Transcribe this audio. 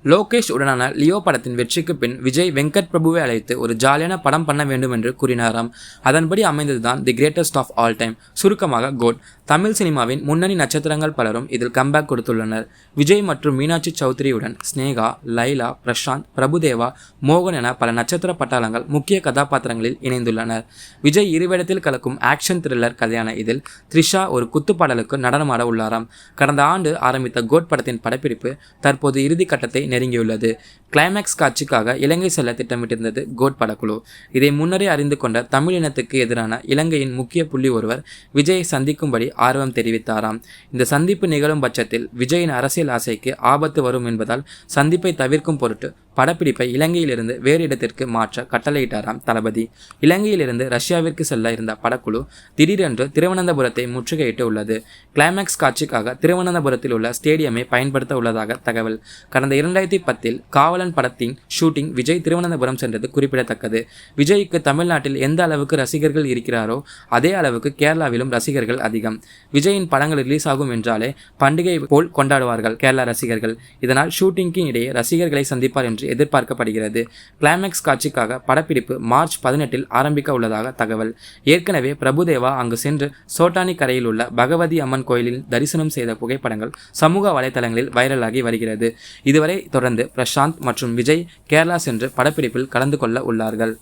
லோகேஷ் உடனான லியோ படத்தின் வெற்றிக்கு பின் விஜய் வெங்கட் பிரபுவை அழைத்து ஒரு ஜாலியான படம் பண்ண வேண்டும் என்று கூறினாராம். அதன்படி அமைந்ததுதான் the greatest of all time, சுருக்கமாக கோட். தமிழ் சினிமாவின் முன்னணி நட்சத்திரங்கள் பலரும் இதில் கம்பேக் கொடுத்துள்ளனர். விஜய் மற்றும் மீனாட்சி சௌத்ரியுடன் ஸ்னேகா, லைலா, பிரசாந்த், பிரபுதேவா, மோகன் என பல நட்சத்திர பட்டாளங்கள் முக்கிய கதாபாத்திரங்களில் இணைந்துள்ளனர். விஜய் இருவேடத்தில் கலக்கும் ஆக்ஷன் த்ரில்லர் கதையான இதில் த்ரிஷா ஒரு குத்துப்பாடலுக்கு நடனமாட உள்ளாராம். கடந்த ஆண்டு ஆரம்பித்த கோட் படத்தின் படப்பிடிப்பு தற்போது இறுதி கட்டத்தை நெருங்கியுள்ளது. கிளைமேக்ஸ் காட்சிக்காக இலங்கை செல்ல திட்டமிட்டிருந்தது கோட் படக்குழு. இதை முன்னரே அறிந்து கொண்ட தமிழ் இனத்துக்கு எதிரான இலங்கையின் முக்கிய புள்ளி ஒருவர் விஜயை சந்திக்கும்படி ஆர்வம் தெரிவித்தாராம். இந்த சந்திப்பு நிகழும் பட்சத்தில் விஜயின் அரசியல் ஆசைக்கு ஆபத்து வரும் என்பதால் சந்திப்பை தவிர்க்கும் பொருட்டு படப்பிடிப்பை இலங்கையிலிருந்து வேறு இடத்திற்கு மாற்ற கட்டளையிட்டாராம் தளபதி. இலங்கையிலிருந்து ரஷ்யாவிற்கு செல்ல இருந்த படக்குழு திடீரென்று திருவனந்தபுரத்தை முற்றுகையிட்டு உள்ளது. கிளைமேக்ஸ் காட்சிக்காக திருவனந்தபுரத்தில் உள்ள ஸ்டேடியமை பயன்படுத்த உள்ளதாக தகவல். கடந்த 2010 காவலன் படத்தின் ஷூட்டிங் விஜய் திருவனந்தபுரம் சென்றது குறிப்பிடத்தக்கது. விஜய்க்கு தமிழ்நாட்டில் எந்த அளவுக்கு ரசிகர்கள் இருக்கிறாரோ அதே அளவுக்கு கேரளாவிலும் ரசிகர்கள் அதிகம். விஜயின் படங்கள் ரிலீஸ் ஆகும் என்றாலே பண்டிகை போல் கொண்டாடுவார்கள் கேரளா ரசிகர்கள். இதனால் ஷூட்டிங்கின் இடையே ரசிகர்களை சந்திப்பார் என்று எதிர்பார்க்கப்படுகிறது. கிளைமேக்ஸ் காட்சிக்காக படப்பிடிப்பு மார்ச் 18 ஆரம்பிக்க உள்ளதாக தகவல். ஏற்கனவே பிரபுதேவா அங்கு சென்று சோட்டானி கரையில் உள்ள பகவதி அம்மன் கோயிலில் தரிசனம் செய்த புகைப்படங்கள் சமூக வலைதளங்களில் வைரலாகி வருகிறது. இதுவரை தொடர்ந்து பிரசாந்த் மற்றும் விஜய் கேரளா சென்று படப்பிடிப்பில் கலந்து கொள்ள உள்ளார்கள்.